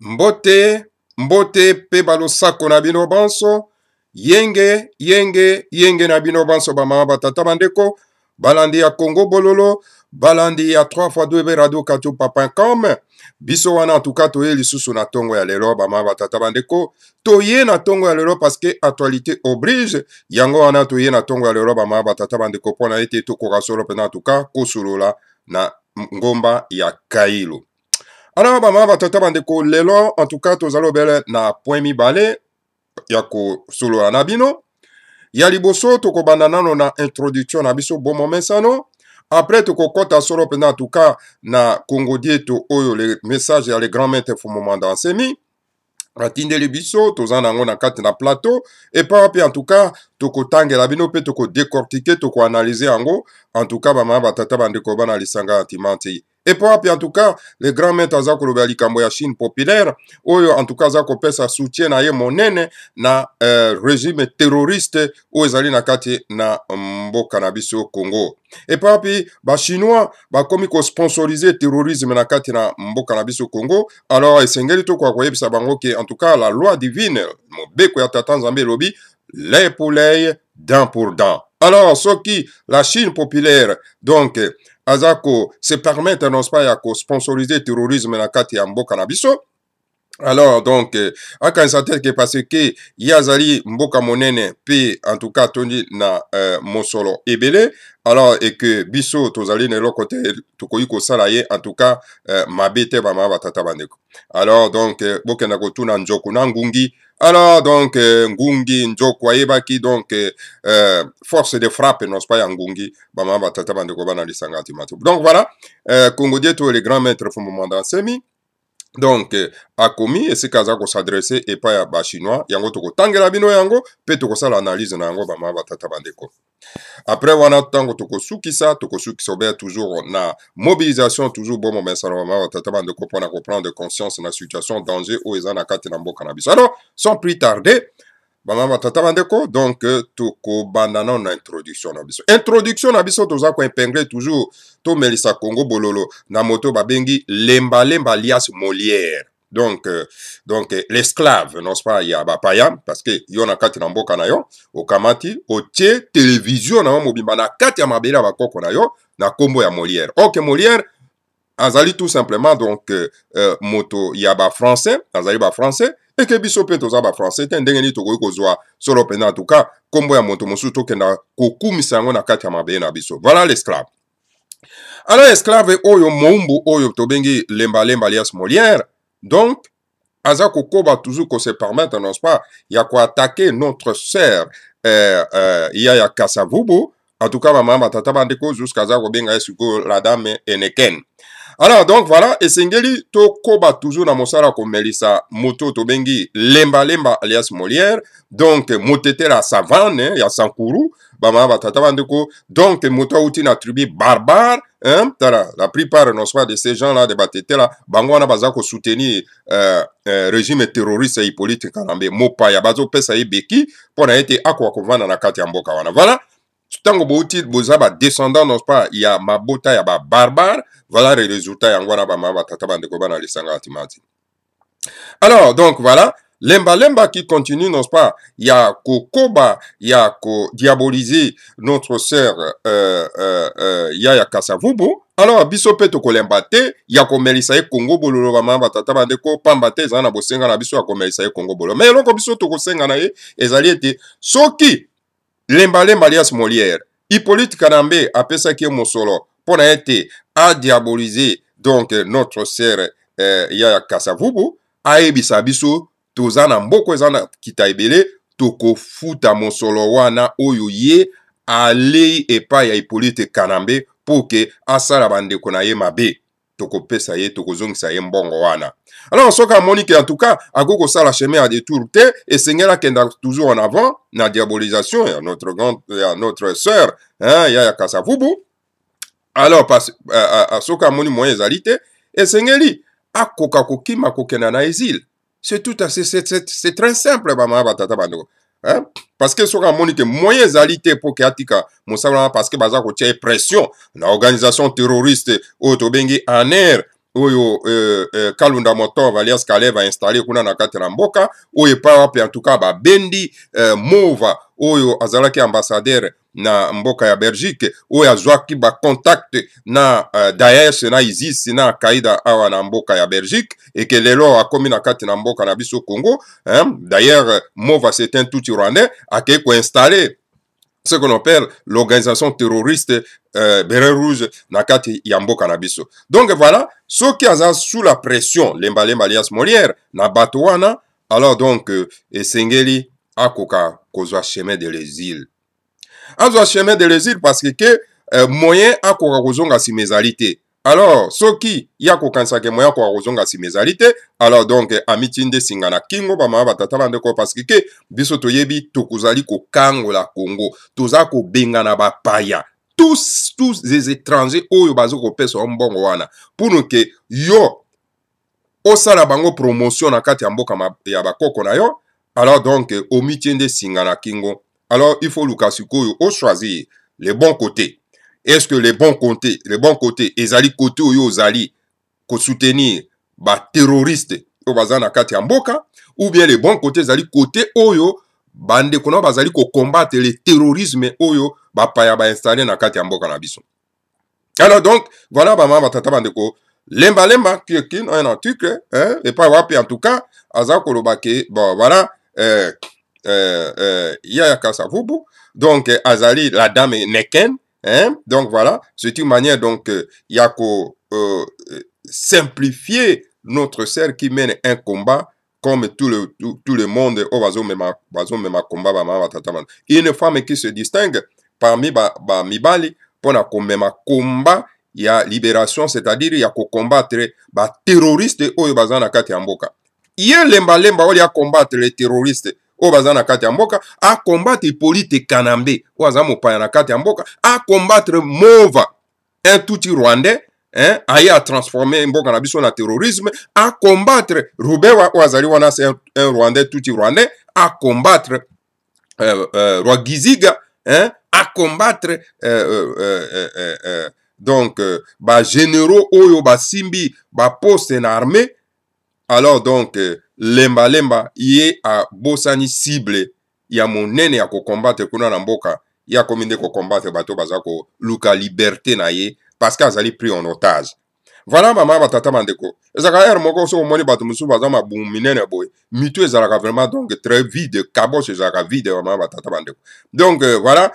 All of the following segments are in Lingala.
Mbote, mbote pe balosako na bino banso, yenge na bino banso bamama batata bandeko, balandi ya Congo Bololo, balandi ya 3x2 radio katupa.com, biso wana en tout cas toye lisusu na tongo ya lelo bamama batata bandeko, toye na tongo ya lelo parce que actualité oblige, yango wana toye na tongo ya lelo bamama batata bandeko pona ete tokoka solo pena en tout cas kosulola na ngomba ya Kailo. Alors, bama batata bandeko lelo, en tout cas, tozalo bele na point mibale, yako solo anabino. Ya liboso, toko bananano na introduction na biso bon moment sano. Après, toko kota solo pena, en tout cas, na Congo dieto oyo, les messages ya les grands maîtres font moment dansemi. Atinde le biso, tozana ngo na kati na plateau. Et pas en tout cas, toko tange la bino pe toko décortiquer, toko analyser ango. En tout cas, bama batata bandeko bana lisanga antimanti. Et puis, en tout cas, les grands maîtres za kolobali kambo ya Chine populaire, oyo en tout cas za kopesa soutien na ye monene na régime terroriste oyo ezali na kati na mboka na biso Congo. Et puis, ba chinois ba komi ko sponsoriser terrorisme na kati na mboka na biso Congo. Alors esengeli to kwa koyebisa bango ke en tout cas la loi divine mobeko ya tata Nzambe lobi lait pour lait, dent pour dent. Alors, ce qui la Chine populaire donc Azako se permettre non pas ya ko sponsoriser terrorisme na kati ya mboka na biso. Alors donc akanisa que parce que yazali mboka monene pe en tout cas tondi na mosolo ebele. Alors et que biso tozali ne côté tokoyi ko sala ye en tout cas mabete bama batata bandeko. Alors donc bokena ko tuna njoku na ngungi. Alors donc ngungi njoko ayebaki donc force de frappe non pas ya ngungi bama batata bandeko bana lisanga timatu. Donc voilà Congo dieto les grands maîtres font moment dans semi. Donc, a commis, et c'est kaza ko s'adresser et pas à chinois, yango toko tangela bino yango, pe toko sa l'analyse na yango bama batata bandeko. Après, wana tango toko sukisa obe toujours na mobilisation, toujours bon moment, ça bama batata bandeko pour na comprendre conscience na situation, danger, ou ezana kati na mboka na biso. Alors, sans plus tarder, bama batata bandeko, donc, toko bandana na introduction na biso. Introduction na biso, toza ko épingler toujours, to Melissa Congo Bololo, na moto babengi lemba alias Molière. Donc l'esclave, non pas, ya bapaya, parce que yon na kati na mboka na yo, okamati, otie télévision na mobimba na kati ya mabela bakoko na yo, na kombo ya Molière. Ok, Molière, azali tout simplement, donc, moto ya ba français, azali ba français, et que biso pe toza ba français, ten ndenge ni tokoki kozwa, solo pena en tout cas, kombo ya moto mosu tokenda kokumisa yango na kati ya mabela na biso. Voilà l'esclave. Alors, esclave oyo moumbu oyo tobengi lemba alias Molière, donc, aza kokoba toujours qu'on se permette, non pas, ya ko attaquer notre sœur, Yaya Kasavubu, en tout cas, maman, matata bandeko, jusqu'à za kobenga esuko la dame Eneken. Alors, donc, voilà, et sengeli to koba toujours na mosala ko melisa moto tobengi lemba alias Molière, donc, motete la savane, ya Sankuru, bama batata bandeko, donc, moto outi na tribu barbare, hein, la plupart non pas de ces gens-là, de batete là, bangwana bazako soutenir régime terroriste et politique kalambe, mopa ya bazo pesa beki, pona ete akwa kovana na kati ya mboka wana. Voilà. Tango bouti boza ba descendant non pas ya mabota ya ba barbare, voilà les résultats ya ngwana ba mama tata bandeko bana lisanga atimati. Alors donc voilà, lemba qui continue non pas ya kokoba ya ko diaboliser notre sœur Yaya Kasavubu. Alors biso pe to kolemba te ya ko melisa e Congo Bololo ba mama tata bandeko pamba te zana bosenga na biso ya ko melisa e Congo Bololo. Mais loko biso to ko senga na ye ezali ete soki lemba alias Molière, Hippolyte Kanambe apesa ki mosolo pour ete a diaboliser donc notre sœur Yaya Kasavubu, a ebisa biso tozana mboko ezana kitaibele toko futa mosolo wana oyo ye alei epa ya Hippolyte Kanambe pour que asala bandeko na ye mabe toko pesa ye toko zongisa ye mbongo wana. Alors, soka Monique, en tout cas, à gogo ça la chemin à détour te, et Seigneur qui est toujours en avant, na diabolisation, et notre sœur, hein, Yaya Kasavubu. Alors, soka Moni moyen zalite, et Seigneur li, a koka kokima kokena na exil. C'est tout assez, c'est très simple, bama batata bando. Hein? Parce que soka Monique moyen zalite pour que atika, monsabla parce que baza ko tia pression, la organisation terroriste, otobengi en air, oyo Kalunda Motor alias Calais va installer kuna na kati na mboka oyo pa wapi en tout cas ba bendi Mova oyo azalaki ambassadeur na mboka ya Belgique oyo azwaki ba contact na Daesh na ISIS na Kaida awa na mboka ya Belgique et que lelo akomi na kati na mboka na biso Congo, hein? D'ailleurs Mova c'est un tout Rwandais ake ko installer ce qu'on appelle l'organisation terroriste Béret Rouge Nakati Yambo Canabiso. Donc voilà, ceux qui sont sous la pression, l'embalem alias Molière, na Batouana, alors donc, Sengeli Akoka kozwa chemin de l'exil. Azwa chemin de l'exil parce que moyen Akoka kozonga si mezalité. Alors, ceux qui yako kansake moyen kwa kozonga si mezalité, alors donc amitinde singana kingo ba mama batata ndeko parce que biso toyebi tokuzali ko kango la Congo, toza ko bengana ba paya. Tous les étrangers oyo bazo ko pesa mbongo wana pour que yo osala bango promotion na kati ya mboka ya bakoko na yo. Alors donc omitinde singana kingo. Alors il faut lukasiko yo choisir les bons côtés. Est-ce que les bons côtés, ezali côté oyo ozali ko soutenir ba terroriste o bazana kati ya mboka, ou bien les bons côtés ezali côté oyo bande kono bazali ko combattre le terrorisme oyo ba paya ba installer na kati ya mboka na biso. Alors donc voilà ba mama tata bande ko lemba qui est un article, hein, et pas wapi en tout cas azako lobake bon voilà ya Kasavubu donc azali la dame Neken. Hein? Donc voilà, c'est une manière donc yako simplifier notre sœur qui mène un combat comme tout le monde au bazo même combat une femme qui se distingue parmi mibali pour na combat ya libération, c'est-à-dire yako combattre ba terroristes au bazana kati ya mboka. Ye lemba oli ya combattre les terroristes o bazana kati ya mboka, a combattre Hippolyte Kanambe o azamo paya na kati ya mboka, a combattre Mova un touti rwandais, hein, aye a transformer mboka na biso na terrorisme, a combattre Rubewa o azali wana c'est un rwandais touti rwandais, a combattre Rwagiziga, hein, a combattre donc ba généraux oyo ba simbi ba poste na armée. Alors donc lemba yé a bosani cible ya monene ya ko combattre kuna na mboka ya kominde ko combattre bato bazako luka liberté na ye parce qu'azali pris en otage. Voilà mama batata bandeko ezaka moko so moni bato musu bazama bum minene boy mitu ezalaka vraiment donc très vide kaboche ezalaka vide mama batata bandeko. Donc voilà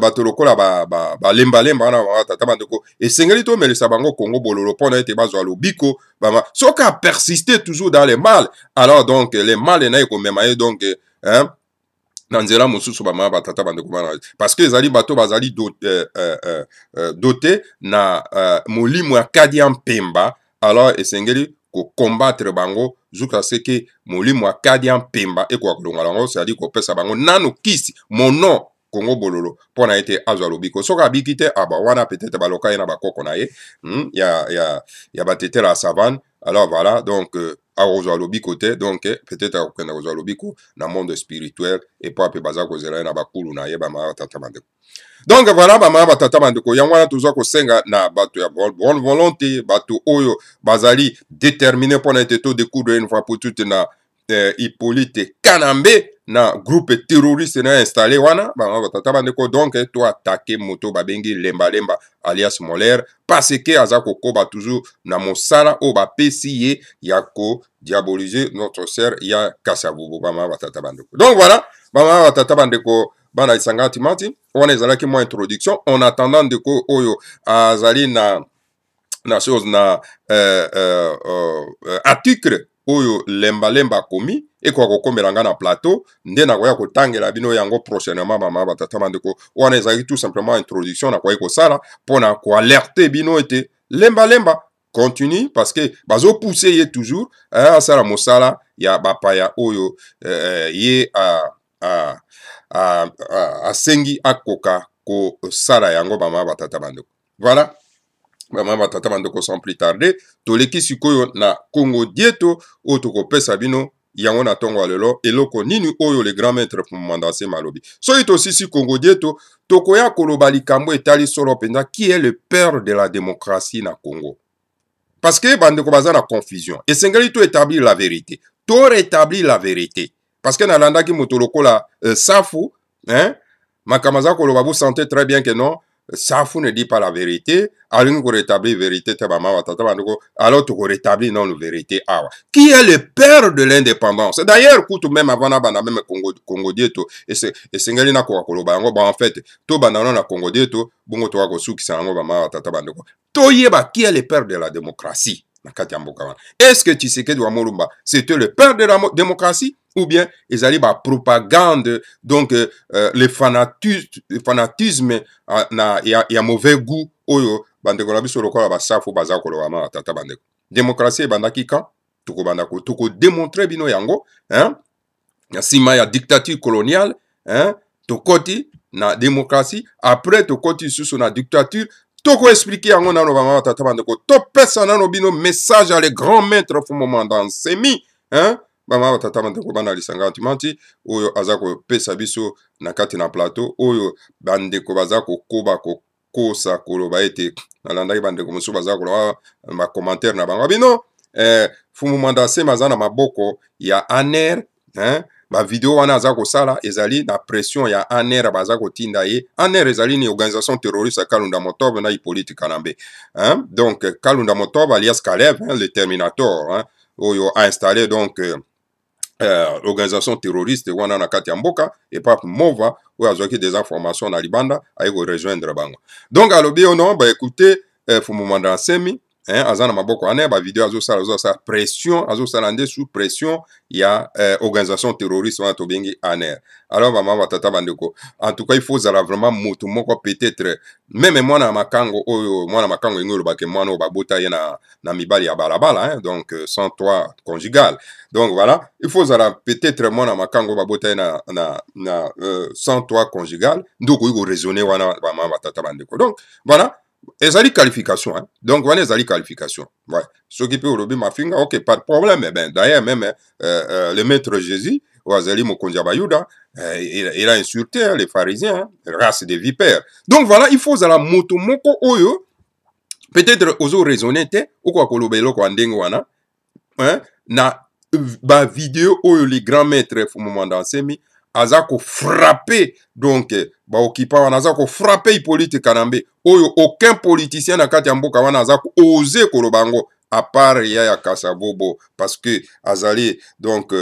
bato lokola ba lemba na mama batata bandeko et sengeli to melisa bango Congo bololo pona ete bazwa lobiko bama soka persister toujours dans les mal, alors donc les mal na ko memaye donc hein nanzela mususu ba mama batata bandeko parce que ezali bato bazali doté na molimo ya Kadia Mpemba, alors esengeli ko combattre bango jusqu'à ce que molimo ya Kadia Mpemba e ko kolonga lango, c'est-à-dire ko pesa bango nano kisi mon nom Congo bololo pona ete azwa lobiko soka bikite aba wana peut-être baloka na bakoko na ye ya batete la savane. Alors voilà donc a ozwa lobiko te donc peut-être akokenda kozwa lobiko na monde spirituel et pas pe baza kozela na bakulu na ye ba ma tata bandeko. Donc voilà ba ma tata bandeko yango wana tozwa kosenga na bato ya bonne volonté, bato oyo bazali déterminé pour ete to découdre une fois pour toutes na Hippolyte Kanambe na groupe terroriste na installé wana ba tata bandeko. Donc to attaquer moto babengi lemba alias Molaire parce que azako koba toujours na mosala o ba pesi yako diaboliser notre sœur ya Kasavubu ba tata bandeko. Donc voilà ba tata bandeko bana isangati mati on ezalaki mo introduction en attendant de ko oyo azali na chose na article oyo lemba komi et kwa kokomela nga na plateau nde na koya kotangela bino yango prochainement mama batata bandeko wana ezali tout simplement introduction na koya kosala pona ko alerter bino ete lemba continue parce que bazo pousser ye toujours à sala mosala ya bapaya oyo ye a sengi akoka ko sala yango mama batata bandeko. Voilà mama batata bandeko sans plus tarder toleki sikoyo na Congo dieto oyo tokopesa bino yango na tongo lelo eloko nini oyo le grand maître pour mandanse malobi so ito sisi Congo dieto tokoya koloba likambo etali solo penza qui est le père de la démocratie na Congo. parce que bandeko baza na confusion esengeli to établir la vérité to rétablir la vérité parce que nalandaki moto lokola Safu hein makambo aza koloba vous sentez très bien que non Safu ne dit pas la vérité alingi ko rétablir vérité te bama batata bandeko alors to ko rétablir non la vérité awa qui est le père de l'indépendance d'ailleurs kutu même avant na bana même Congo dieto esengeli na ko koloba yango ba en fait to bana na Congo dieto bongo to ko sukisa yango bama batata bandeko toyeba qui est le père de la démocratie na kati ya mboka wana est-ce que Tshisekedi wa Mulumba c'était le père de la démocratie ou bien ezali ba propagande donc le fanatisme na ya mauvais goût oyo bandeko na biso lokola basafu baza koloba ma tata bandeko démocratie ebandaki quand tokobanda ko toko démontrer bino yango hein ya sima ya dictature coloniale hein tokoti na démocratie après tokoti susu na dictature toko expliquer yango nano bama tata bandeko topesa nano bino message à les grands maîtres Fumomanda Nsemi hein bama tata bandeko bana lisanga antimanti oyo aza ko pesa biso na kati na plateau oyo bandeko baza ko koba ko kosa koloba ete nalandaki bandeko mosusu baza koloba ma commentaire na bango bino Fumomanda Nsemi aza na maboko ya ANR hein ba video wana aza kosala ezali na pression ya ANR baza kotinda ye ANR ezali ni organisation terroriste Kalunda Motobe na Hippolyte Kanambe hein donc Kalunda Motobe alias Kalev hein, le Terminator hein oyo a installé donc organisation terroriste wana na kati ya mboka et pas mova oyo azwaki des informations na libanda aye ko rejoindre bango donc alobi ono ba écoutez Fumomanda Nsemi hein aza na maboko ane ba video azosala pression azosala nde sous pression ya organisation terroriste wana tobengi ANR alors bama tata bandeko en tout cas il faut zala vraiment motu moko peut-être même mwana makango oyo mwana makango ngolo bake mwana obabota ye na mibali ya balabala hein donc sans toit conjugal donc voilà il faut zala peut-être mwana makango babota ye na sans toit conjugal ndoko iko raisonner wana bama tata bandeko donc voilà ezali qualification hein? Donc voilà ezali qualification ouais ce qui peut olobi mafinga ok pas de problème ben d'ailleurs même le maître Jésus Wazali Mokonja Bayuda il a insulté hein, les pharisiens hein, race de vipères donc voilà il faut zala moto moko oyo peut-être ozo raisonner te ou quoi koloba eloko ndenge wana hein na ba vidéo oyo les grands maîtres Fumomanda Nsemi aza ko frapper donc ba okipa wana aza ko frapper Hippolyte Kanambe oyo aucun politicien na kati ya mboka wana aza ko oser kolobango à part ya Kasabobo parce que azali donc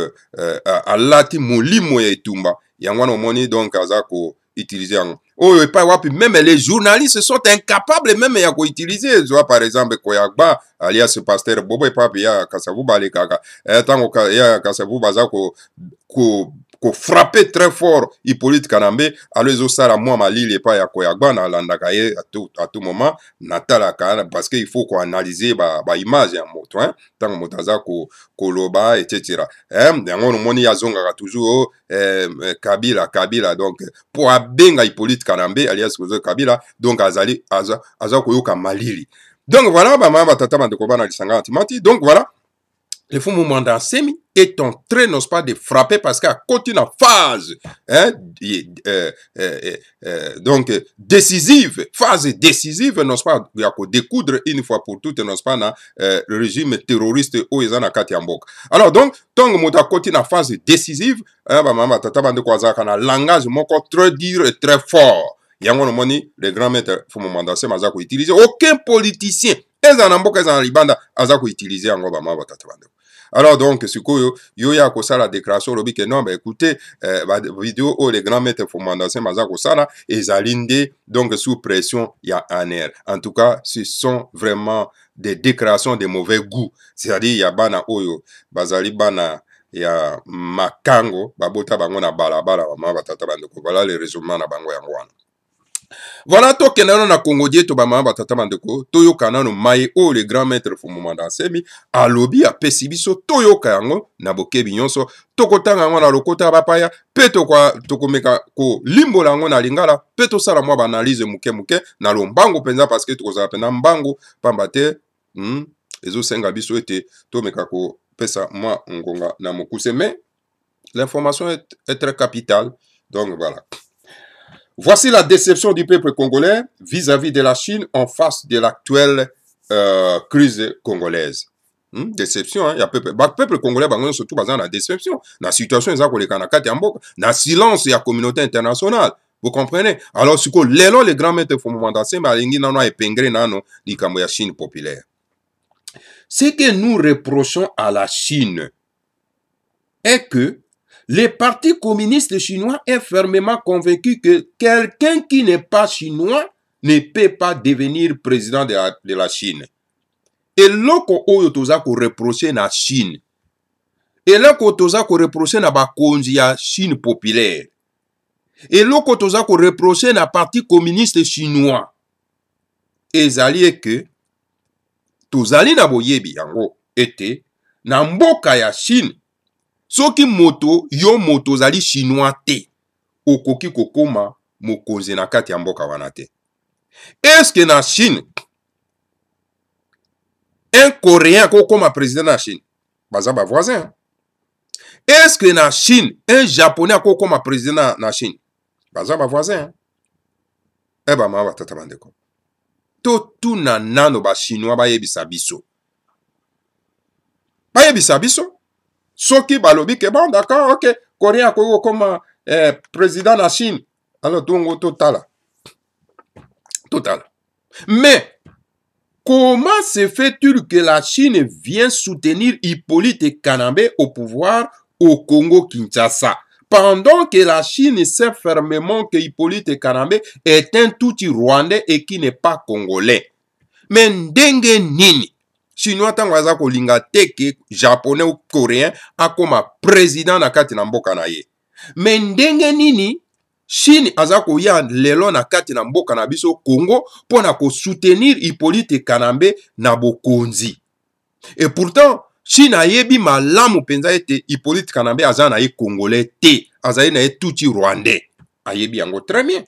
alati molimo ya etumba yango na moni donc aza ko utiliser yango oyo pas wapi même les journalistes sont incapables même ya ko utiliser soit par exemple Koyagba alias pasteur Bobo et pas ya Kasabobo ale kaka tango ya Kasabobo aza ko frapper très fort Hippolyte Kanambe alors ça moi malili pas ya Koyagba na landaka ye à tout moment natala kana parce que il faut qu'on analyser ba image ya moto hein tango motaza ko loba etc yango moni yazonga toujours Kabila donc pour abenga Hippolyte Kanambe alias Kabila donc azali aza koyoka malili donc voilà ba mama tata bandeko bana lisanga antimati donc voilà le Fumomanda Nsemi est en train, n'est-ce pas, de frapper parce qu'à côté d'une phase hein, donc décisive, n'est-ce pas, il y a découdre une fois pour toutes, n'est-ce pas, le régime terroriste au Ezana Katiambok. Alors donc, tant que à côté d'une phase décisive, maman tata bande kwa zaka na langage moko très dur et très fort. Yango no moni, le grand maître Fumomanda Nsemi azako utiliser aucun politicien. Ezana mboka ezana libanda azako utiliser yango ba mama tata bande. Alors donc, ce que yoya kosa la déclaration lobi que non, ben écoutez, vidéo où les grands maîtres Fumomanda Nsemi maza kosala et zalinde donc sous pression ya ANR. En tout cas, ce sont vraiment des déclarations de mauvais goût. C'est-à-dire ya bana oyo bazali bana ya makango babota bango na balabala ba batata bandeko. Voilà le résumé na bango yango wana. Voilà to kenano na Congo dieto ba mama batata bandeko toyo kanano maye o le grand maître Fumomanda Nsemi alobi a pesibiso toyo kango na bokebi nyonso tokotanga ngo na lokota bapaya peto kwa tokomeka ko limbo lango na lingala peto sala mwa ba analyse muke na lombango penza parce que tokozala pena mbango pamba te ezo senga biso ete to meka ko pesa mwa ngonga na mokuse mais l'information est très capitale donc voilà. Voici la déception du peuple congolais vis-à-vis de la Chine en face de l'actuel crise congolaise. Déception, hein? Il y a peuple congolais, surtout basé la déception. La situation, na silence, il y a communauté internationale. Vous comprenez? Alors, ce que les grands maîtres font mandater, mais ils n'ont pas épinglé la Chine populaire. Ce que nous reprochons à la Chine est que le parti communiste chinois est fermement convaincu que quelqu'un qui n'est pas chinois ne peut pas devenir président de la Chine. Et là, on toza ko reprocher na Chine. Et là, on toza ko reprocher na bakonzi ya Chine populaire. Et là, on toza ko reprocher na parti communiste chinois. Ezali que tozali na boyebi yango ete na mboka ya Chine. Soki moto yo moto zali chinois te okoki kokoma mokonzi na kati ya mboka wana te. Est-ce que na Chine un Coréen kokoma président na Chine baza ba voisin? Est-ce que na Chine un Japonais kokoma président na Chine baza ba voisin? Eh ba ma batata bandeko. To tuna nano ba chinois ba yebisa biso. Ba yebisa biso? Soki balobi ke bon d'accord, ok, Coréen comme président de la Chine. Alors donc total. Mais comment se fait-il que la Chine vient soutenir Hippolyte Kanambe au pouvoir au Congo-Kinshasa pendant que la Chine sait fermement que Hippolyte Kanambe est un touti rwandais et qui n'est pas congolais? Mais ndenge nini Chinois tango aza kolinga teke japonais ou coréen akoma président na kati na mboka na ye. Mais ndenge nini Chine aza koya lelo na kati na mboka na biso Congo pona ko soutenir Hippolyte Kanambe na bokonzi. Et pourtant Chine ayebi malamu penza ete Hippolyte Kanambe aza na ye congolais te, aza na ye tuti rwandais. Ayebi yango très bien.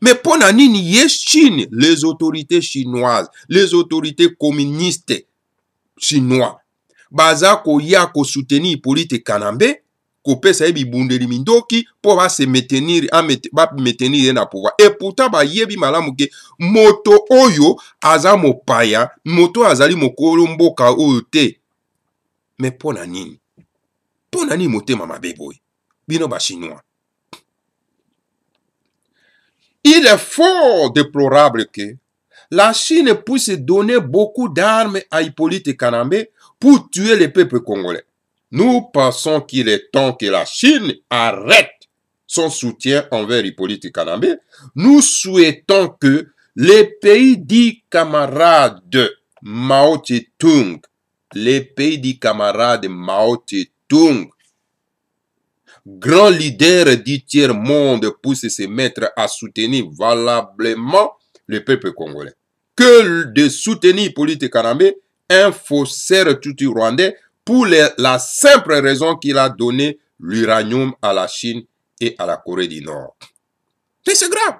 Mais pour nini ye Chine, les autorités chinoises, les autorités communistes chinois, baza ko ya ko soutenir Hippolyte Kanambe, ko pesa yebi bundeli mindoki pour va se maintenir na pouvoir. Et pourtant ba yebi malamu ke moto oyo aza mopaya, moto azali mokolo mboka oyo te. Mais pour nini? Pour nini motema mabeboy? Bino ba chinois. Il est fort déplorable que la Chine puisse donner beaucoup d'armes à Hippolyte Kanambe pour tuer le peuple congolais. Nous pensons qu'il est temps que la Chine arrête son soutien envers Hippolyte Kanambe. Nous souhaitons que les pays dits camarades Mao Tse-tung, les pays dits camarades Mao Tse-tung, grand leader du tiers-monde puisse se mettre à soutenir valablement le peuple congolais. Que de soutenir Hippolyte Kanambe, un faussaire tout rwandais, pour la simple raison qu'il a donné l'uranium à la Chine et à la Corée du Nord. Mais c'est grave.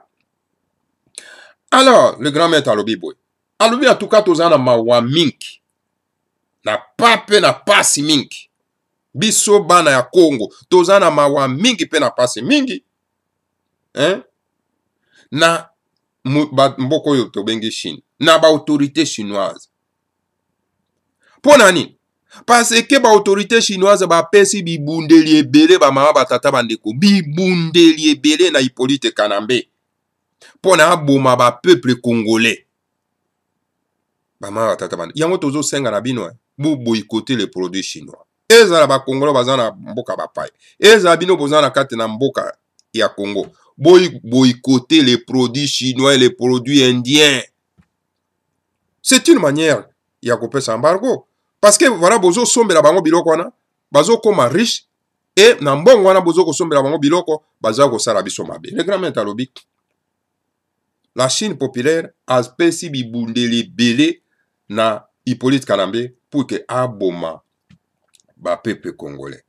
Alors, le grand maître alobi boy. Alobi en tout cas, tozana mawa mink. Na pape na pasi mink. Biso bana ya Congo, tozana mawa mingi pe na pasi mingi. Na mboko yo tobengi Chine. Na ba autorité chinoise. Pona nini? Parce que ba autorité chinoise ba pesi bibundeli ebele ba mama batata bandeko. Bibundeli ebele na Hippolyte Kanambe. Pona aboma ba peuple congolais. Ba mama batata bandeko. Yango tozo senga na bino. Bo boycotter les produits chinois. Ezala ba Congolais bazana mboka bapai. Ezala bino bozana kati na mboka ya Congo. Boycotter les produits chinois et les produits indiens. C'est une manière ya kopesa embargo. Parce que voilà bozo sombela bango biloko wana, bazo koma riche et na mbongo wana bozo ko sombela bango biloko, bazo ko sala biso mabe. Le grand maître alobi. La Chine populaire a pesi bibundeli belé na Hippolyte Kanambe pour que aboma ba peuple congolais.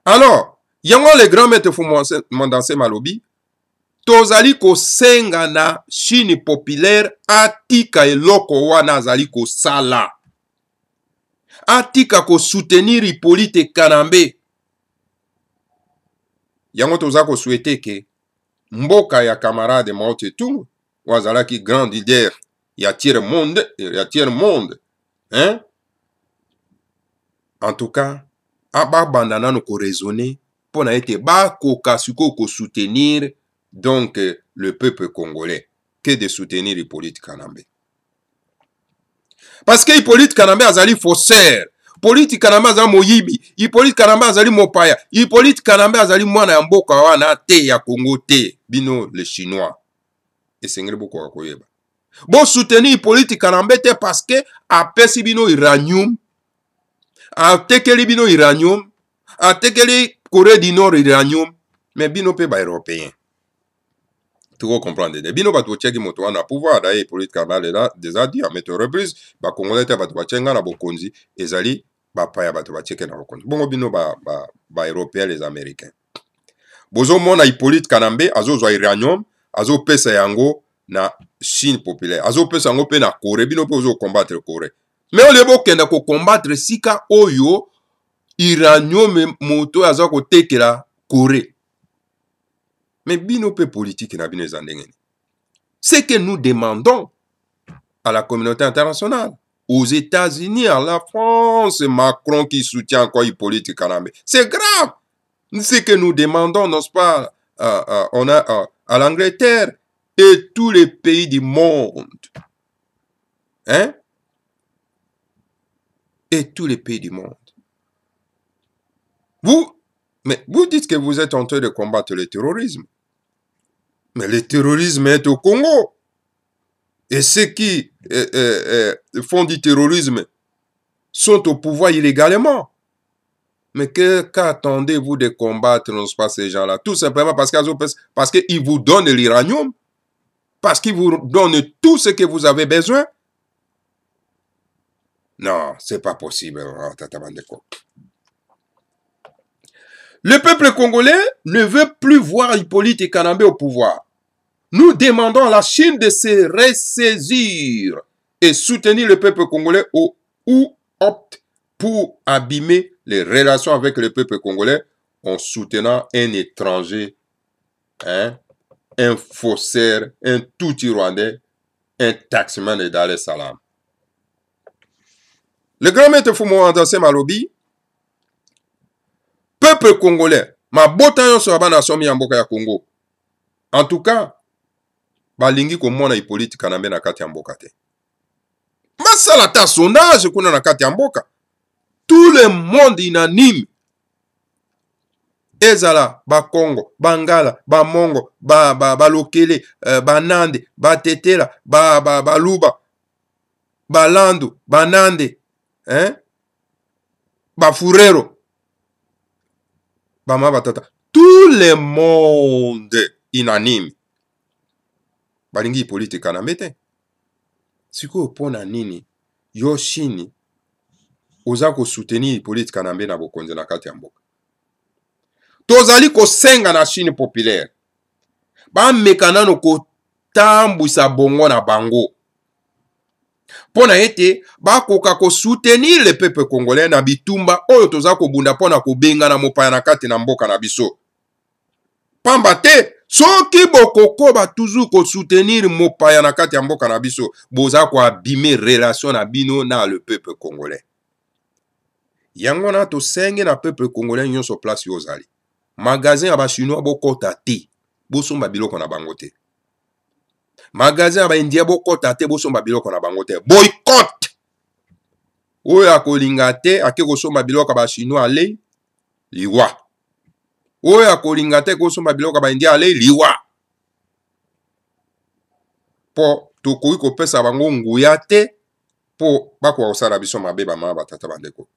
Alors, yango le grand maître Mondanse Malobi, tozali ko senga na Chine populaire atika eloko wana azali ko sala. Atika ko soutenir Hippolyte Kanambe. Yango toza ko souhaiter que mboka ya camarade Mao Tse-tung wazalaki grand leader ya tiers monde hein. En tout cas ababanda nano ko raisonner pour na ete bakoka sikoyo ko soutenir donc le peuple congolais que de soutenir Hippolyte Kanambe. Parce que Hippolyte Kanambe azali faussaire, Hippolyte Kanambe azali moyibi, Hippolyte Kanambe azali mopaya, Hippolyte Kanambe azali mwana ya mboka wana te ya Congo te, bino les Chinois. Esengeli boko koyeba. Bon soutenir Hippolyte Kanambe te parce que apesi bino uranium, atekeli bino uranium, atekeli Corée du Nord uranium, mais bino pe ba européen. Tu comprendre de bino bato tcheki moto wana pouvoir da Hippolyte Kanambe là déjà dit à mettre reprise ba congolais te bato batchenga na bokonzi ezali ba paya bato batcheke na bokonzi bongo bino ba européens les américains bozo mona Hippolyte Kanambe azozwa uranium azopesa yango na Chine populaire azopesa yango pe na Corée bino pe ozo combattre Corée mais ole bokenda ko combattre sika oyo uranium moto aza ko tekela Corée. Mais bino pe politique na bino ezandengeni. Ce que nous demandons à la communauté internationale, aux États-Unis, à la France, Macron qui soutient encore Hippolyte Kanambe, c'est grave. Ce que nous demandons, n'est-ce pas, à l'Angleterre et tous les pays du monde. Hein? Et tous les pays du monde. Vous dites que vous êtes en train de combattre le terrorisme. Mais le terrorisme est au Congo. Et ceux qui font du terrorisme sont au pouvoir illégalement. Mais qu'attendez-vous de combattre, n'est-ce pas, ces gens-là? Tout simplement parce qu'ils vous donnent l'uranium. Parce qu'ils vous donnent tout ce que vous avez besoin. Non, c'est pas possible. Le peuple congolais ne veut plus voir Hippolyte Kanambe au pouvoir. Nous demandons à la Chine de se ressaisir et soutenir le peuple congolais ou opte pour abîmer les relations avec le peuple congolais en soutenant un étranger, hein, un faussaire, un touti rwandais, un taximan de Dar es Salaam. Le grand maître Fumo Andase Malobi, peuple congolais, ma botayon sur la nation ya mboka ya Congo. En tout cas, balingi komona Hippolyte Kanambe na kati ya mboka te. Masala ta sondage kuna na kati ya mboka. Tout le monde unanime. Ezala, ba Congo, Bangala, ba Mongo, ba Lokele, ba Nande, ba Tetela, ba Luba, ba Landu, ba Nande, hein? Ba Furero, ba Mabatata. Tout le monde unanime. Balingi Hippolyte Kanambe te. Siko pona nini yo Chine oza ko soutenir Hippolyte Kanambe na bokonzi na kati ya mboka. Tozali ko senga na Chine populaire. Ba mekanano ko tambwisa bongo na bango. Pona ete ba koka ko soutenir le peuple congolais na bitumba oyo toza ko bunda pona ko benga na mopaya na kati na mboka na biso. Pamba te soki bokoko ba toujours ko soutenir mopaya na kati ya mboka na biso boza ko abîmer relation na bino na le peuple congolais. Yango na to senge na peuple congolais nyonso place yo zali. Magasin ya ba chinois bokota te bosomba biloko na bango te. Magasin ya ba india bokota te bosomba biloko na bango te. Boycott. Oyo akolinga te ake kosomba biloko ba chinois ale liwa. Oyo akolinga te kosomba biloko ba india ale liwa. Po tokoki kopesa bango nguya te po bakwa kosala biso mabe ba mama batata bandeko.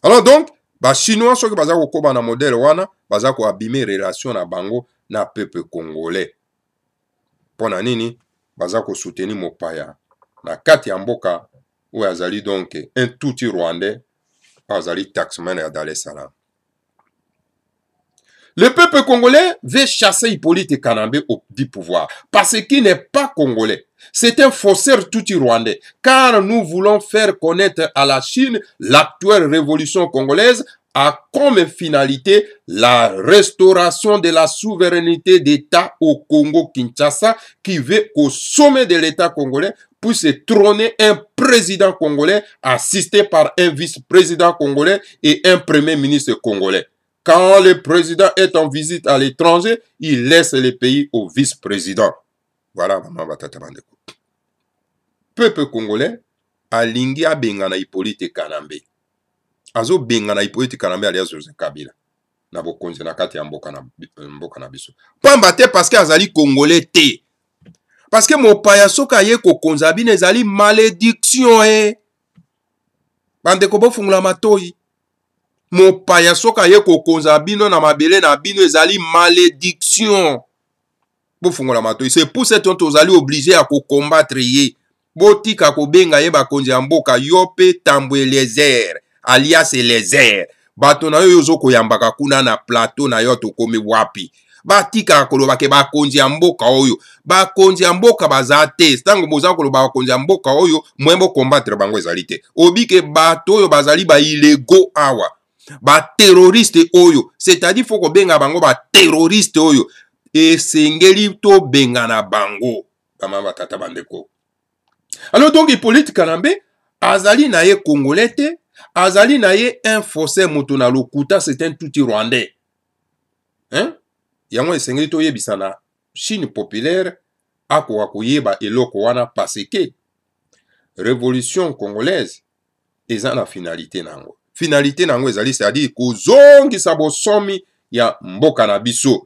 Alors donc ba chinois soki baza kokoba na modèle wana baza ko abîmer relation na bango na peuple congolais. Pona nini baza ko soutenir mopaya na kati ya mboka oyo azali donc un touti rwandais azali taxman ya Dar es Salaam. Le peuple congolais veut chasser Hippolyte Kanambe du pouvoir parce qu'il n'est pas congolais. C'est un faussaire tout rwandais, car nous voulons faire connaître à la Chine l'actuelle révolution congolaise a comme finalité la restauration de la souveraineté d'État au Congo-Kinshasa qui veut qu'au sommet de l'État congolais puisse trôner un président congolais assisté par un vice-président congolais et un premier ministre congolais. Quand le président est en visite à l'étranger, il laisse le pays au vice-président. Voilà, maman batata bandeko. Peuple congolais alingi abengana Hippolyte Kanambe. Azo bengana Hippolyte Kanambe alias Joseph Kabila. Na bokonzi na kati ya mboka na biso. Pamba te parce que azali congolais te. Parce que mopaya soka ye kokonza bino ezali malédiction bandeko bofungula matoi. Mopaya soka ye kokonza bino na mabele na bino ezali malédiction. Bofungula matoi. C'est pour cette honte ozali obligé à combattre ye. Botika kobenga ye bakonzi ya mboka yope Tambwe Lézère alias Lézère. Bato na yo yozo koyambaka kuna na plateau na yo tokomi wapi. Batika koloba ke bakonzi ya mboka oyo. Bakonzi ya mboka bazate. Stango boza koloba bakonzi ya mboka oyo mwembo combattre bango ezali te. Obike bato oyo bazali ba ilego awa. Ba terroriste oyo. C'est-à-dire faut ko benga bango ba terroriste oyo. Esengeli to benga na bango. Bama batata bandeko. Alors donc Hippolyte Kanambe azali na ye congolais te, azali na ye un faussaire moto na lokuta, c'est un tout rwandais. Hein? Yango esengeli to yebisa na Chine populaire akoka koyeba eloko wana parce que révolution congolaise eza na finalité nango. Finalité nango ezali c'est-à-dire kozongisa bosomi ya mboka na biso.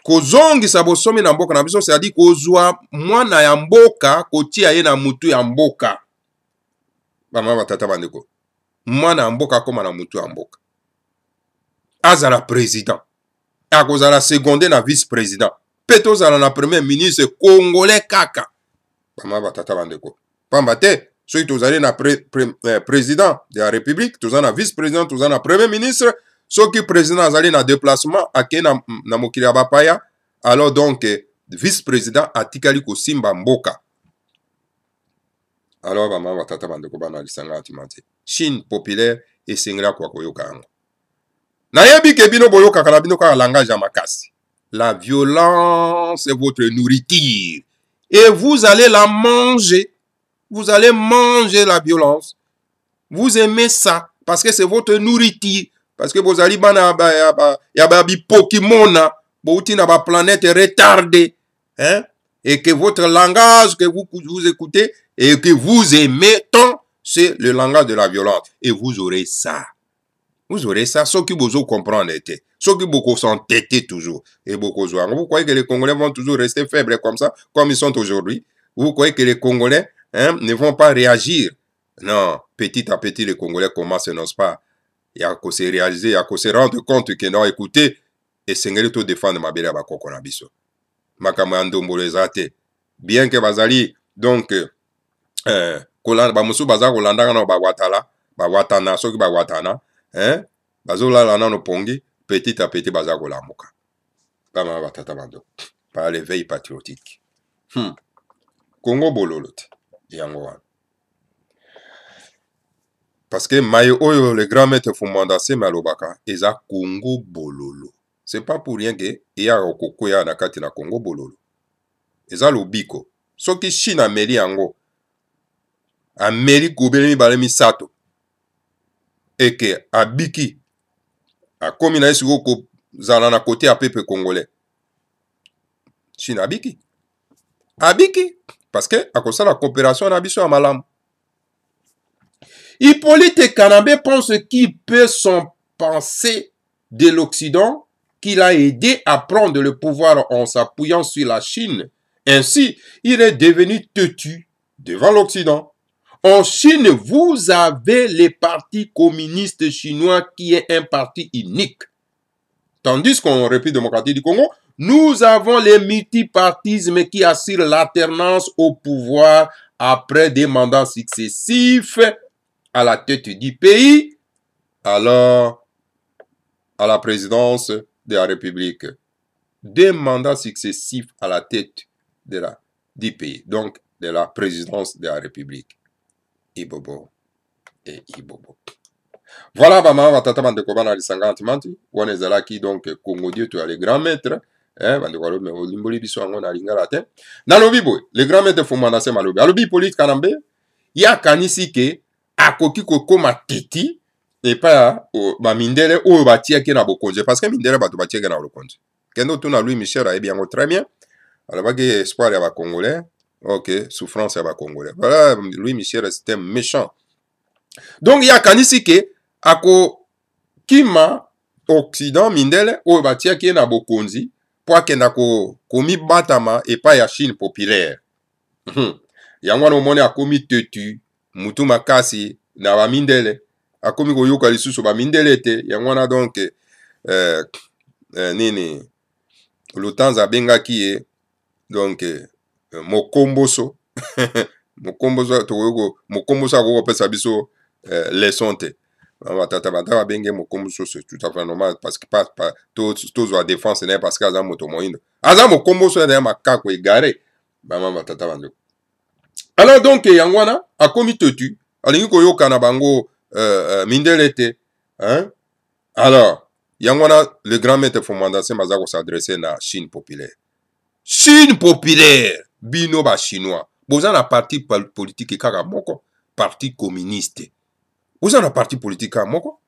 Kozongisa bosomi na mboka na biso c'est-à-dire kozwa mwana ya mboka kotia ye na mutu ya mboka. Bama batata bandeko. Mwana ya mboka koma na mutu ya mboka. Azala président. Akozala secondé na vice-président. Peto zala na premier ministre congolais kaka. Bama batata bandeko. Pamba te, soki tozali na président de la République, tozali na vice-président, tozali na premier ministre, soki président azali na déplacement ake na mokili ya bapaya, alors donc vice-président atikali kosimba mboka. Alors bama batata bandeko bana lisanga atimate. Chine populaire esengela kwa koyoka yango. Nayebi ke bino boyoka kana bino ka langage ya makasi. La violence est votre nourriture et vous allez la manger. Vous allez manger la violence. Vous aimez ça parce que c'est votre nourriture. Parce que vous allez ya Pokémon, bouti na ba planète retardée, hein? Et que votre langage que vous écoutez et que vous aimez tant, c'est le langage de la violence. Et vous aurez ça. Vous aurez ça, ceux qui vous comprennent, ceux qui beaucoup s'entêtent toujours. Et beaucoup jouent. Vous croyez que les Congolais vont toujours rester faibles comme ça, comme ils sont aujourd'hui? Vous croyez que les Congolais ne vont pas réagir? Non, petit à petit, les Congolais commencent, n'est-ce pas? Il y a qu'à se réaliser, il y a qu'à se rendre compte que non, écoutez, et Sengeli to défendre ma belle bakoko na biso. Makamando mbolezate. Bien que bazali, donc, ba musu baza kolanda na ba watala, ba watana, soki ba watana, hein? Bazola la nano pongi, petit à petit baza kolamuka. Kama batata bando. Par l'éveil patriotique. Congo bololote. Yango wana. Parce que maye oyo le grand maître Fumandase malobaka eza Congo bololo. C'est pas pour rien que ya okokoya na kati na Congo bololo. Eza lobiko. Soki Chine ameli yango. Ameli kubeli mibale misato. Et que abiki akomi na esiko ko zala na côté a peuple congolais. Chine abiki. Abiki parce que akosa la coopération na biso ya malamu. Hippolyte Kanambe pense qu'il peut s'en penser de l'Occident, qu'il a aidé à prendre le pouvoir en s'appuyant sur la Chine. Ainsi, il est devenu têtu devant l'Occident. En Chine, vous avez le Parti communiste chinois qui est un parti unique. Tandis qu'en République démocratique du Congo, nous avons le multipartisme qui assure l'alternance au pouvoir après des mandats successifs à la tête du pays, alors à la présidence de la République. 2 mandats successifs à la tête du pays, donc de la présidence de la République. Ibobo et Ibobo. Voilà, bama batata bandeko bana lisanga antimanti wana ezalaki donc Congo Dieu to les grands maîtres bandeko lo me olimboli biso yango na lingala te nalobi boy les grands maîtres fumana se malobi alobi politique kanambe ya kanisi ke akoki kokoma teti et pas ba mindele o batiaki na bokonze parce que mindele bato batiaki na bokonze kendo tuna Louis Michel ayebi yango très bien alobaki espoir ya ba congolais ok souffrance ya ba congolais voilà Louis Michel c'était méchant donc ya kanisi ke ako kima Occident mindele oyo batiaki na bokonzi po akenda komi batama epai ya Chine populaire yango wana omoni akomi tetu mutu makasi na bamindele akomi koyoka lisusu bamindele te yango wana donc nini Lutanza abengaki ye donc mokomboso mokomboso akokopesa biso leçon te batata batata benge mokomboso c'est tout à fait normal parce que pas tous la défense n'est parce que aza moto moindo aza mokomboso ya makako egare bama batata bando alors donc yango wana akomi tetu alingi koyoka na bango mindele te hein alors yango wana le grand maître Fumandase maza ko s'adresser na Chine populaire bino ba chinois boza na parti politique kaka moko parti communiste boza na parti politique kaka moko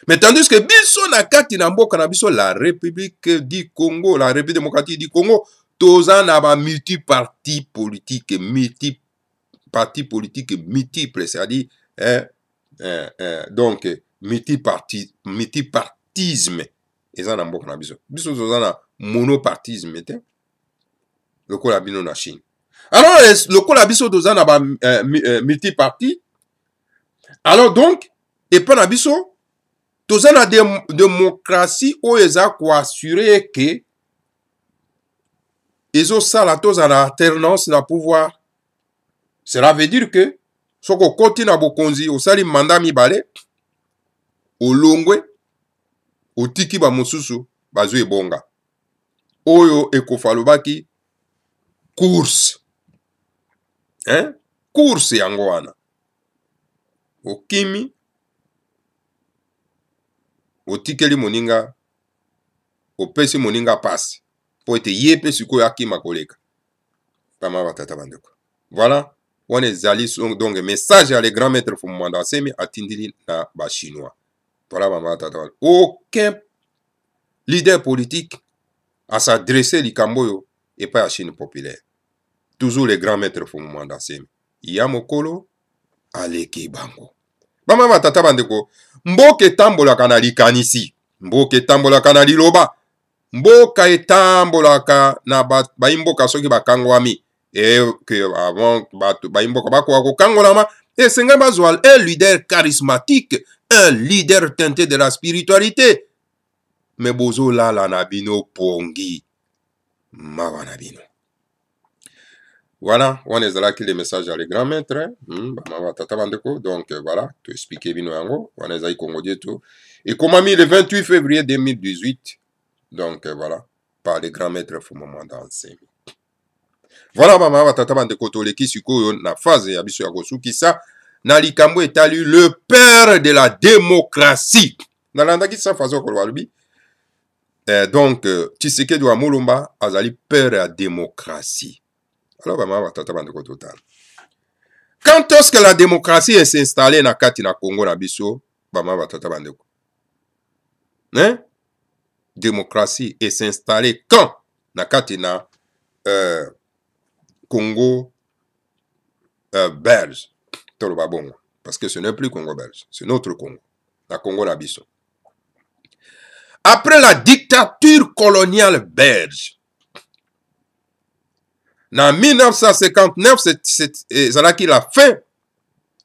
mais tandis que biso na kati na mboka na biso la République du Congo la République démocratique du Congo toza na ba multiparti politique multiples c'est-à-dire donc multipartisme eza na mboka na biso biso toza na monopartisme te lokola bino na Chine alors lokola biso toza na ba multiparti alors donc epa na biso toza na démocratie oyo eza koassure ke ezosala toza na alternance na pouvoir cela veut dire que soko okoti na bokonzi osali mandat mibale olongwe otiki bamosusu bazwi ebonga oyo ekofalobaki course course yango wana okimi otikeli moninga opesi moninga pasi po ete ye pe sikoyo akima koleka bama batata bandeko voilà wana ezali donc message ya le grand maître Fumandase atindili na bachinois voilà bama batata bandeko aucun leader politique à s'adresser likambo oyo epai ya Chine populaire toujours le grand maître Fumandase ya mokolo aleki bango bama batata bandeko mboka etambolaka na likanisi mboka etambolaka na liloba mboka etambolaka na bayimboka soki bakangwami que avant bayimboka bakoka kokangolama esengai bazwa un leader charismatique un leader teinté de la spiritualité mais bozolala na bino pongi mawa na bino voilà, on est là qui le message à les grands maîtres. Donc voilà, tu expliquer bino yango. On est là Congo Dieu tout. Et comme mis le 28 février 2018. Donc voilà, par les grands maîtres Fumandase. Voilà, maman, tata bande kotoleki sikoyo na phase ya biso ya kosuki sa na likambo etali le père de la démocratie. Nalandaki sa façon ko lobi. Donc Tshisekedi wa Mulumba azali père de la démocratie. Alors, quand est-ce que la démocratie est installée na kati na Congo na biso, démocratie est installée quand na kati na Congo belge, parce que ce n'est plus Congo belge, c'est notre Congo, na Congo na biso. Après la dictature coloniale belge, en 1959, c'est là qu'il a fin.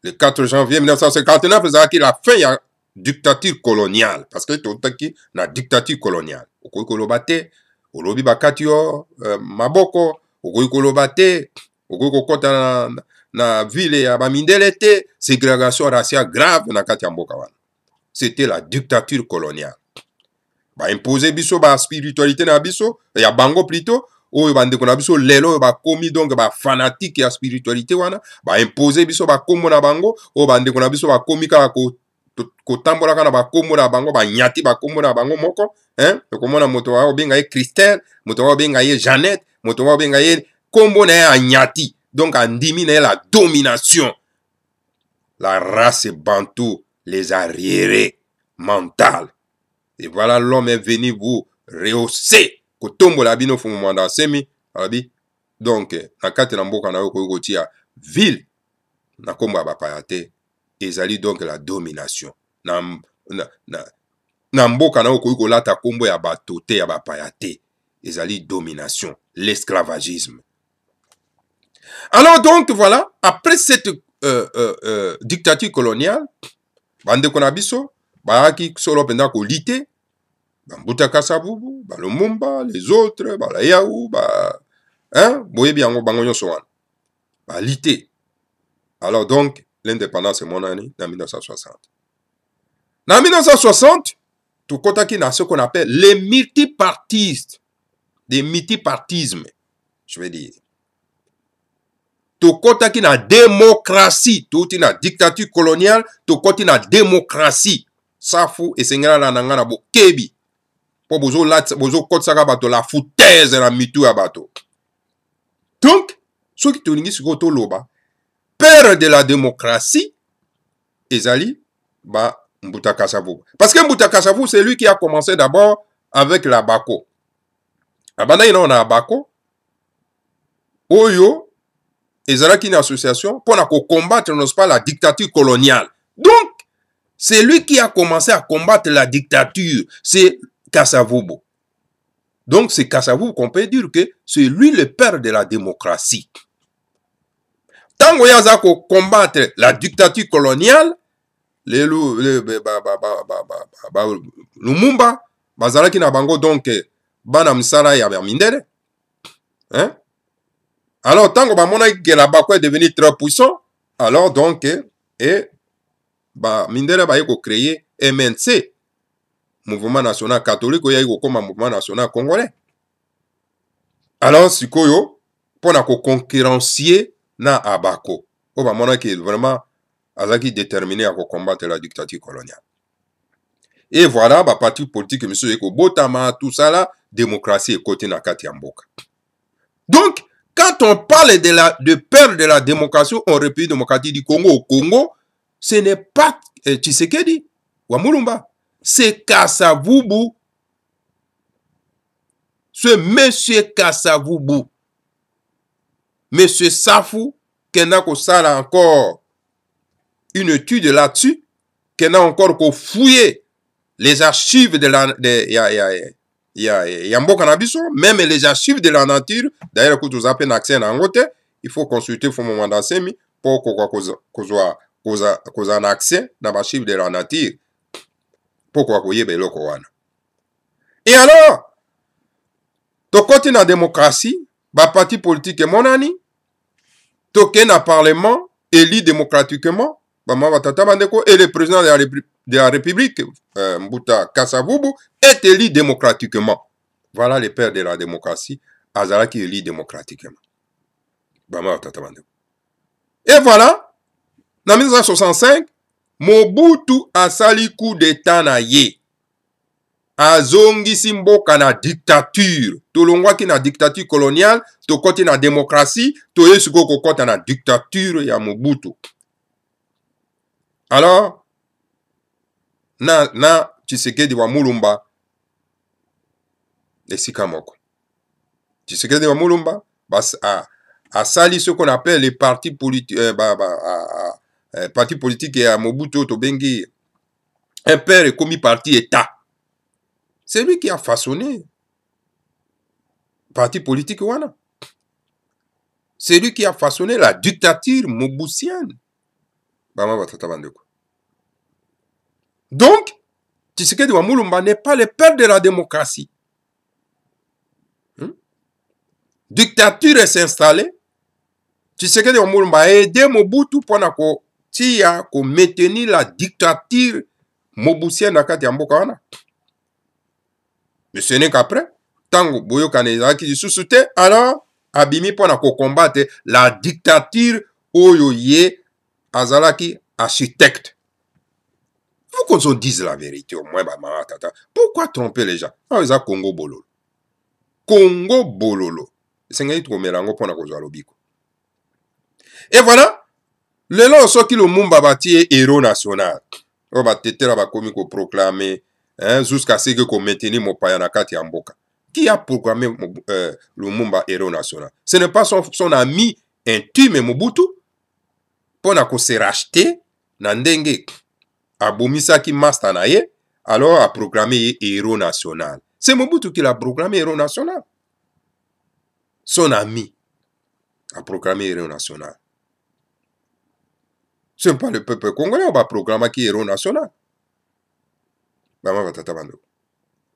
Le 4 janvier 1959, c'est là qu'il a fin. Il y a dictature coloniale. Parce que tout le temps, la dictature coloniale. Okoy kolobate, olobi bakatio, maboko, okoy kolobate, okoy kokota na ville ya bamindelete, ségrégation raciale grave na kati ya mboka wana. C'était la dictature coloniale. ba imposer biso ba spiritualité na biso ya bango plutôt oyo bandeko na biso lelo ba komi donc ba fanatique ya spiritualité wana ba imposer biso ba kombo na bango oyo bandeko na biso ba komi kaka kotambola kana ba kombo na bango ba nyati ba kombo na bango moko okomona moto wa obenga ye Christelle, moto wa obenga ye Jeannette, moto wa obenga ye kombo na ye anyati, donc andimi na ye la domination. La race bantou, les arriérés mentales. Et voilà, l'homme est venu vous rehausser. Kotombo la bino fumu manda semi, alabi. Donc, na kati na mboka na yo ko tia ville na kombo ba payate, ezali donc la domination. Na mboka na yo ko lata kombo ya bato te ya ba payate, ezali domination, l'esclavagisme. Alors donc voilà, après cette dictature coloniale, bande konabiso, baaki solo penda ko lité, Mbuta Kasavubu, Lumumba, les autres, la Yaou, boyebi yango bango nyonso wana. Ba lité. Alors donc, l'indépendance est mon année, en 1960. En 1960, tout kotaki na ce qu'on appelle les multipartistes, des multipartismes, je veux dire. Tout kotaki na démocratie, tout na dictature coloniale, tout koti na démocratie. Safu et sengela la nangana bo kebi. Po bozo kotsaka bato la foutaise na mitu ya bato. Donc, ceux qui tolingi sikoto loba, père de la démocratie, ezali, Mbuta Kasavubu. Parce que Mbuta Kasavubu, c'est lui qui a commencé d'abord avec la Bako. Abanda ina on a Bako. Oyo, ezalaki une association pour combattre, n'est-ce pas, la dictature coloniale. Donc, c'est lui qui a commencé à combattre la dictature. C'est Kasavubu. Donc, c'est Kasavubu qu'on peut dire que c'est lui le père de la démocratie. Tant qu'on a combattre la dictature coloniale, Lumumba, bazalaki na bango donc bana msala ya mindele. Hein? Alors, tant que la Bako est devenu très puissant, alors donc, mindele ba yeko créer MNC, Mouvement National Catholique, ou yeko comme Mouvement National Congolais. Alors, sikoyo, pour na concurrencier na Abako, o ba mona ki vraiment azaki déterminé à combattre la dictature coloniale. Et voilà, parti politique, monsieur Eko Botama, tout ça là, démocratie et côté na kati ya mboka. Donc, quand on parle de père de la démocratie en République démocratique du Congo au Congo, ce n'est pas Tshisekedi ou Mulumba, c'est Kasavubu. Ce monsieur Kasavubu, monsieur Safou, qui n'a encore une étude là-dessus, qui n'a encore fouillé les archives de la Yambo Canabiso, même les archives de la nature. D'ailleurs, quand vous avez un accès en Angote, il faut consulter le moment d'Assemi pour qu'on ait un accès dans l'archive de la nature. Pourquoi vous avez un Et alors, tu côté la démocratie, parti politique est mon ami, tu es dans le parlement, élu démocratiquement, et le président de la République, Mbuta Kasavubu, est élu démocratiquement. Voilà le père de la démocratie, Azara qui est élu démocratiquement. Et voilà, en 1965, Mobutu a sali coup d'état na ye. Azongi simboka na dictature. Tolongwa ki na dictature coloniale, to koti na démocratie, to yesuko kokota na dictature ya Mobutu. Alors, na Tshisekedi wa Mulumba, esika moko. Tshisekedi wa Mulumba, a sali ce qu'on appelle les partis politiques, parti politique et à Mobutu Tobengi, un père est commis parti État. C'est lui qui a façonné parti politique wana. C'est lui qui a façonné la dictature mobusienne. Donc, Tshisekedi wa Mulumba n'est pas le père de la démocratie. Dictature s'installer. Tshisekedi wa Mulumba a aidé Mobutu pour maintenir la dictature mobusienne à kati ya mboka wana. Mais ce n'est qu'après, tango boyo kaneza qui sous-souté, alors abimi pour combattre la dictature oyo ye azalaki architecte. Faut qu'on se dise la vérité au moins, maman, tata. Pourquoi tromper les gens? Ah, ils ont Congo Bololo. Congo Bololo. C'est un peu mélango pour la lobiko. Et voilà, le long so qui le mumba bati héros national. On va tete la bakomi ko proclamer, jusqu'à ce que qu'on maintenir mon payanakati amboka. Qui a proclamé le mumba héros national? Ce n'est pas son ami intime Mobutu. Pour na ko se racheter, nandenge. Abomisaki master na ye, alors a proclamé héros national. C'est Mobutu qui l'a proclamé héros national. Son ami a proclamé héros national. Ce n'est pas le peuple congolais, on va proclamer qui est héros national.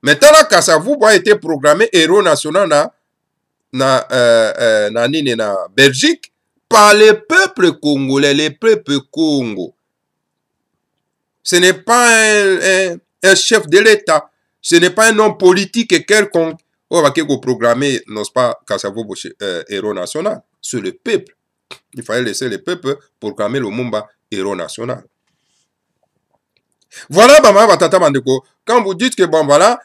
Maintenant, Kasavubu a été proclamé héros national na Belgique par le peuple congolais, le peuple Congo. Ce n'est pas un chef de l'État. Ce n'est pas un homme politique quelconque. On va proclamer, non pas Kasavubu héros national. C'est le peuple. Il fallait laisser le peuple proclamer le Mumba héros national. Voilà, maman, batata bandeko. Quand vous dites que bon, voilà,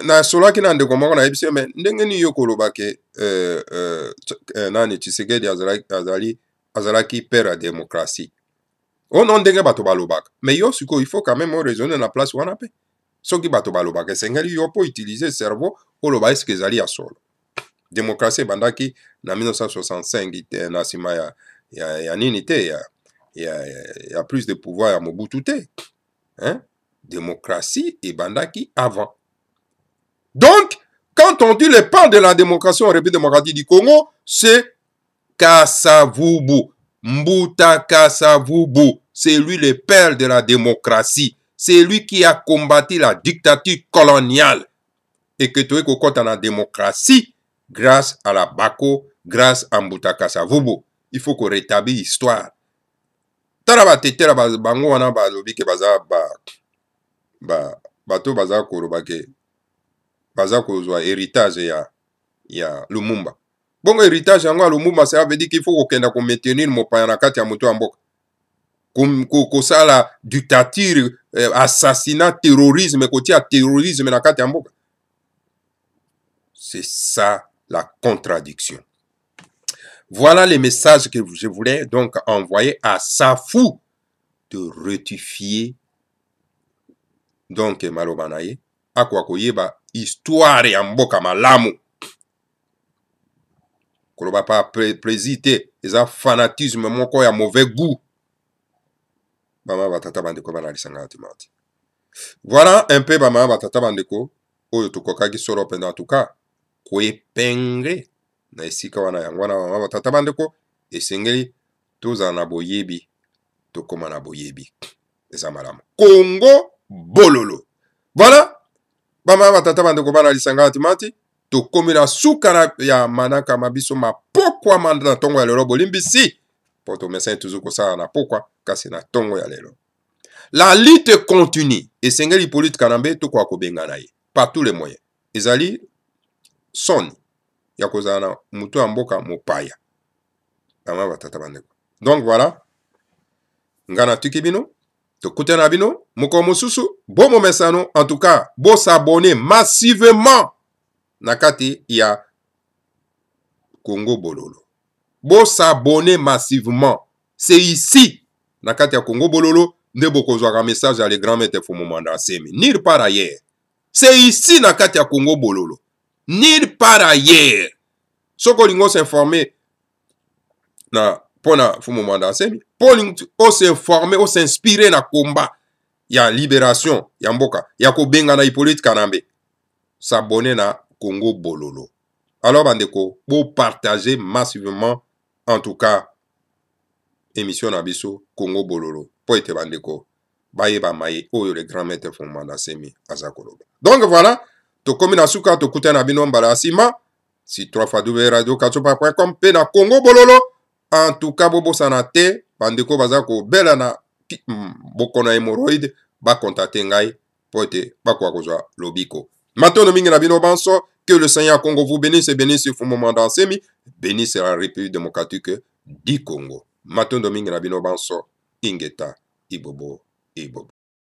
na solo qui n'a de comment on a dit, mais n'engeni yokolo bake, nani Tshisekedi azalaki père à démocratie. On en dengue bato balobak. Mais yo, il faut quand même raisonner la place où on a fait. Ce qui bato balobak, c'est que yo peut utiliser le cerveau pour le baïs que zali à solo. Démocratie bandaki, na 1965, na sima ya ninité, il y a plus de pouvoir à Mobutu. Hein? Démocratie et bandaki avant. Donc, quand on dit le père de la démocratie en République démocratique du Congo, c'est Kasavubu. Mbuta Kasavubu. C'est lui le père de la démocratie. C'est lui qui a combattu la dictature coloniale. Et que tu es dans la démocratie grâce à la Bako, grâce à Mbuta Kasavubu. Il faut qu'on rétablisse l'histoire. Taraba tetera bango wana ba lobi ke baza bato baza korobake baza kozwa héritage ya Lumumba. Bongo héritage yango ya Lumumba ça veut dire qu'il faut kokenda ko maintenir mopaya na kati ya moto ya mboka. Ko sala dictature, assassinat, terrorisme, kotia terrorisme na kati ya mboka. C'est ça la contradiction. Voilà les messages que je voulais donc envoyer à Safou de rectifier donc malobanaye akwa koyeba histoire ya mboka malamu koloba pa présité eza fanatisme moko ya mauvais goût bama batata bandeko bana lisanga timati. Voilà un peu bama batata bandeko oyo tokokaki solo penda en tout cas koepengre na esika wana yango wana mama batata bandeko esengeli tozala na boyebi tokoma na boyebi eza malamu. Congo Bololo. Voilà bama batata bandeko bana lisanga timati tokomi na suka ya manaka mabiso mapokwa manda na tongo ya lelo bolimbisi poto message toujours kosala na pokwa kasi na tongo ya lelo. La lutte continue esengeli politique kanambe tokwa kobengana ye par tous les moyens ezali soni ya kozala na mutu ya mboka mopaya bama batata bandeko. Donc voilà ngana tuki bino tokutana bino moko mosusu bomo mesano en tout cas bo s'abonner massivement na kati ya Congo Bololo. Bo s'abonner massivement. C'est ici na kati ya Congo Bololo nde bokozwaka message à le grand maître Fumu Manda Nsemi. Nulle part ailleurs. C'est ici na kati ya Congo Bololo. Nulle part ailleurs. Soko lingo s'informer na pona Fumu Manda Nsemi, po s'informer, o s'inspirer na combat ya libération ya mboka, ya kobenga na Hippolyte Kanambe. S'abonner na Congo Bololo. Alors bandeko, pour partager massivement en tout cas émission Nabiso Congo Bololo. Pour être bandeko, baye ba maye oyo le grand maître Fumu Manda Nsemi azakoloba. Donc voilà, to komi na suka to kutana bino mbala sima si 3x2radio.com pe na Congo Bololo. En tout cas bobo sanate bandeko bazako bela na boko na hémorroïde ba contacter ngai pour être bakwa kozwa lobiko. Matondo mingi na bino banso, que le Seigneur Congo vous bénisse et bénisse au moment d'ansemi, bénisse la République démocratique du Congo. Matondo mingi na bino banso, ingeta, ibobo, ibobo.